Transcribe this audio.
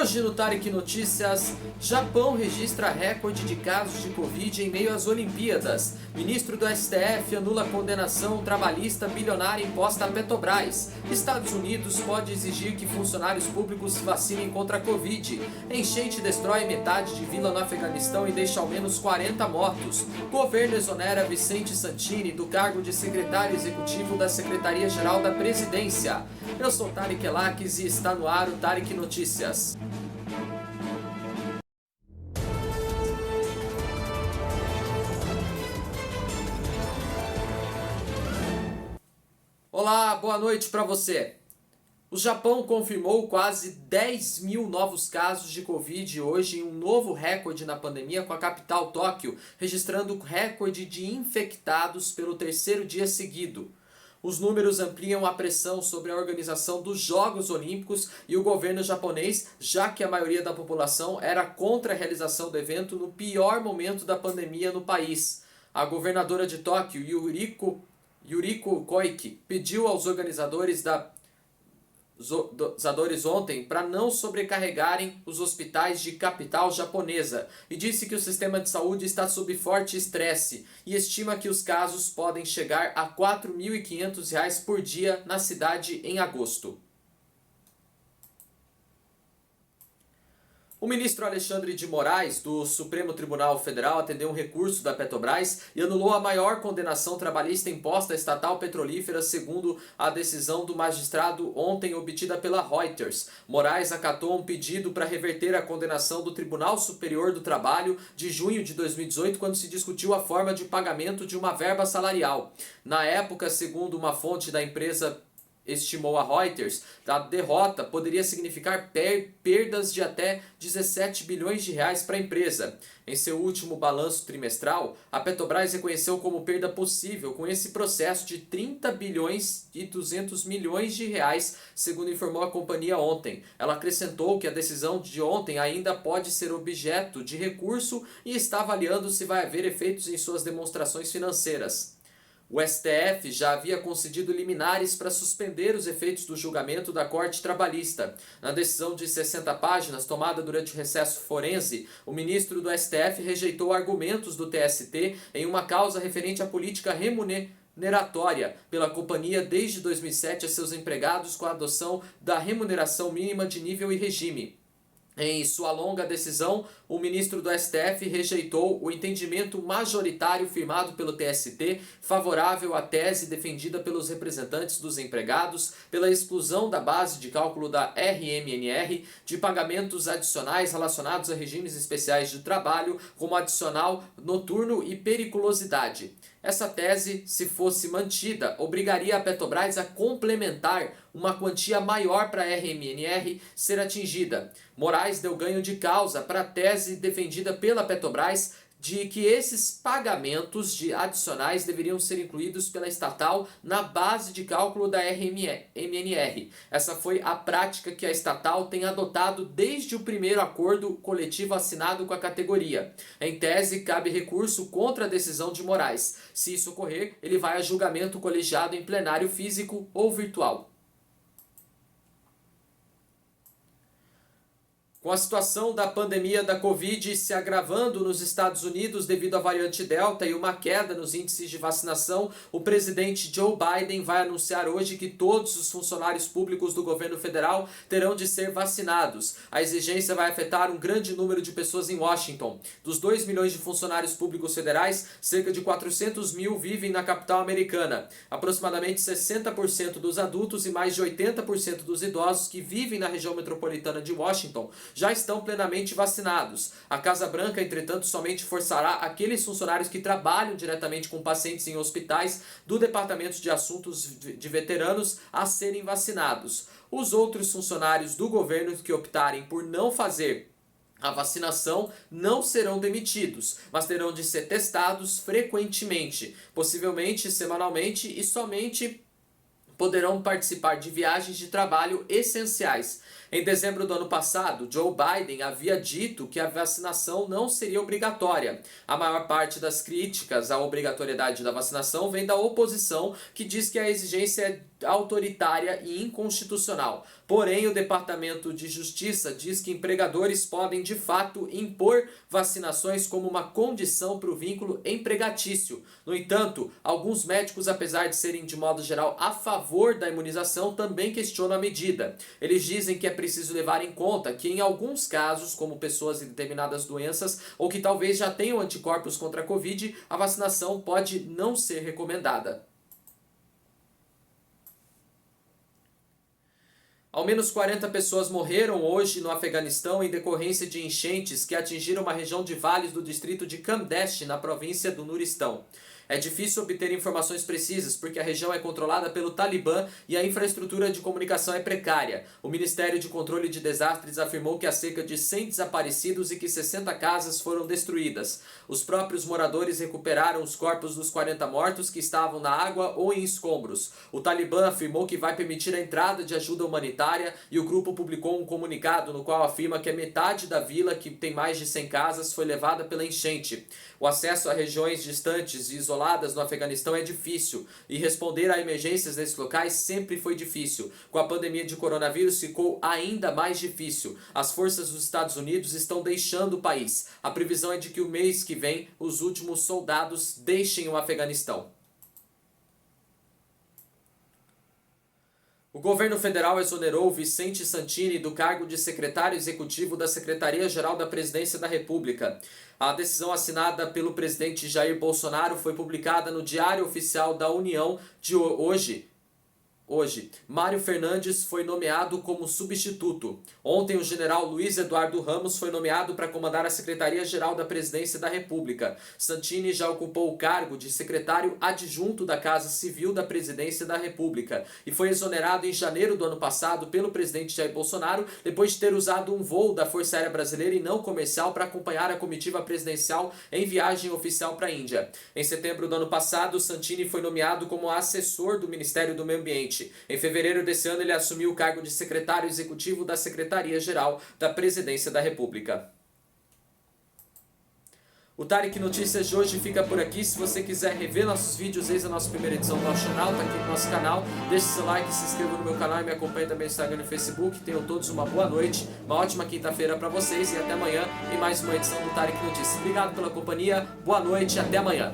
Hoje no Tarek Notícias, Japão registra recorde de casos de Covid em meio às Olimpíadas. Ministro do STF anula condenação trabalhista bilionária imposta à Petrobras. Estados Unidos pode exigir que funcionários públicos se vacinem contra a Covid. Enchente destrói metade de vila no Afeganistão e deixa ao menos 40 mortos. Governo exonera Vicente Santini do cargo de secretário executivo da Secretaria-Geral da Presidência. Eu sou Tarek Elaques e está no ar o Tarek Notícias. Olá, boa noite para você. O Japão confirmou quase 10 mil novos casos de Covid hoje em um novo recorde na pandemia, com a capital Tóquio registrando recorde de infectados pelo terceiro dia seguido. Os números ampliam a pressão sobre a organização dos Jogos Olímpicos e o governo japonês, já que a maioria da população era contra a realização do evento no pior momento da pandemia no país. A governadora de Tóquio, Yuriko Koike, pediu aos organizadores ontem para não sobrecarregarem os hospitais de capital japonesa e disse que o sistema de saúde está sob forte estresse e estima que os casos podem chegar a R$ 4.500 por dia na cidade em agosto. O ministro Alexandre de Moraes, do Supremo Tribunal Federal, atendeu um recurso da Petrobras e anulou a maior condenação trabalhista imposta à estatal petrolífera, segundo a decisão do magistrado ontem obtida pela Reuters. Moraes acatou um pedido para reverter a condenação do Tribunal Superior do Trabalho de junho de 2018, quando se discutiu a forma de pagamento de uma verba salarial. Na época, segundo uma fonte da empresa estimou a Reuters, a derrota poderia significar perdas de até 17 bilhões de reais para a empresa. Em seu último balanço trimestral, a Petrobras reconheceu como perda possível com esse processo de 30 bilhões e 200 milhões de reais, segundo informou a companhia ontem. Ela acrescentou que a decisão de ontem ainda pode ser objeto de recurso e está avaliando se vai haver efeitos em suas demonstrações financeiras. O STF já havia concedido liminares para suspender os efeitos do julgamento da Corte Trabalhista. Na decisão de 60 páginas, tomada durante o recesso forense, o ministro do STF rejeitou argumentos do TST em uma causa referente à política remuneratória pela companhia desde 2007 a seus empregados com a adoção da remuneração mínima de nível e regime. Em sua longa decisão, o ministro do STF rejeitou o entendimento majoritário firmado pelo TST, favorável à tese defendida pelos representantes dos empregados pela exclusão da base de cálculo da RMNR de pagamentos adicionais relacionados a regimes especiais de trabalho, como adicional noturno e periculosidade. Essa tese, se fosse mantida, obrigaria a Petrobras a complementar uma quantia maior para a RMNR ser atingida. Moraes deu ganho de causa para a tese defendida pela Petrobras de que esses pagamentos adicionais deveriam ser incluídos pela estatal na base de cálculo da RMNR. Essa foi a prática que a estatal tem adotado desde o primeiro acordo coletivo assinado com a categoria. Em tese, cabe recurso contra a decisão de Moraes. Se isso ocorrer, ele vai a julgamento colegiado em plenário físico ou virtual. Com a situação da pandemia da Covid se agravando nos Estados Unidos devido à variante Delta e uma queda nos índices de vacinação, o presidente Joe Biden vai anunciar hoje que todos os funcionários públicos do governo federal terão de ser vacinados. A exigência vai afetar um grande número de pessoas em Washington. Dos 2 milhões de funcionários públicos federais, cerca de 400 mil vivem na capital americana. Aproximadamente 60% dos adultos e mais de 80% dos idosos que vivem na região metropolitana de Washington já estão plenamente vacinados. A Casa Branca, entretanto, somente forçará aqueles funcionários que trabalham diretamente com pacientes em hospitais do Departamento de Assuntos de Veteranos a serem vacinados. Os outros funcionários do governo que optarem por não fazer a vacinação não serão demitidos, mas terão de ser testados frequentemente, possivelmente semanalmente, e somente poderão participar de viagens de trabalho essenciais. Em dezembro do ano passado, Joe Biden havia dito que a vacinação não seria obrigatória. A maior parte das críticas à obrigatoriedade da vacinação vem da oposição, que diz que a exigência autoritária e inconstitucional. Porém, o Departamento de Justiça diz que empregadores podem, de fato, impor vacinações como uma condição para o vínculo empregatício. No entanto, alguns médicos, apesar de serem, de modo geral, a favor da imunização, também questionam a medida. Eles dizem que é preciso levar em conta que, em alguns casos, como pessoas em determinadas doenças ou que talvez já tenham anticorpos contra a Covid, a vacinação pode não ser recomendada. Ao menos 40 pessoas morreram hoje no Afeganistão em decorrência de enchentes que atingiram uma região de vales do distrito de Kamdesh, na província do Nuristão. É difícil obter informações precisas porque a região é controlada pelo Talibã e a infraestrutura de comunicação é precária. O Ministério de Controle de Desastres afirmou que há cerca de 100 desaparecidos e que 60 casas foram destruídas. Os próprios moradores recuperaram os corpos dos 40 mortos que estavam na água ou em escombros. O Talibã afirmou que vai permitir a entrada de ajuda humanitária e o grupo publicou um comunicado no qual afirma que a metade da vila, que tem mais de 100 casas, foi levada pela enchente. O acesso a regiões distantes e isoladas no Afeganistão é difícil e responder a emergências nesses locais sempre foi difícil. Com a pandemia de coronavírus ficou ainda mais difícil. As forças dos Estados Unidos estão deixando o país. A previsão é de que o mês que vem os últimos soldados deixem o Afeganistão. O governo federal exonerou Vicente Santini do cargo de secretário executivo da Secretaria-Geral da Presidência da República. A decisão assinada pelo presidente Jair Bolsonaro foi publicada no Diário Oficial da União de hoje. Mário Fernandes foi nomeado como substituto. Ontem, o general Luiz Eduardo Ramos foi nomeado para comandar a Secretaria-Geral da Presidência da República. Santini já ocupou o cargo de secretário adjunto da Casa Civil da Presidência da República e foi exonerado em janeiro do ano passado pelo presidente Jair Bolsonaro depois de ter usado um voo da Força Aérea Brasileira e não comercial para acompanhar a comitiva presidencial em viagem oficial para a Índia. Em setembro do ano passado, Santini foi nomeado como assessor do Ministério do Meio Ambiente. Em fevereiro desse ano, ele assumiu o cargo de secretário executivo da Secretaria-Geral da Presidência da República. O Tarek Notícias de hoje fica por aqui. Se você quiser rever nossos vídeos, eis a nossa primeira edição do nosso canal, tá aqui no nosso canal. Deixe seu like, se inscreva no meu canal e me acompanhe também no Instagram e no Facebook. Tenham todos uma boa noite, uma ótima quinta-feira para vocês e até amanhã em mais uma edição do Tarek Notícias. Obrigado pela companhia, boa noite e até amanhã.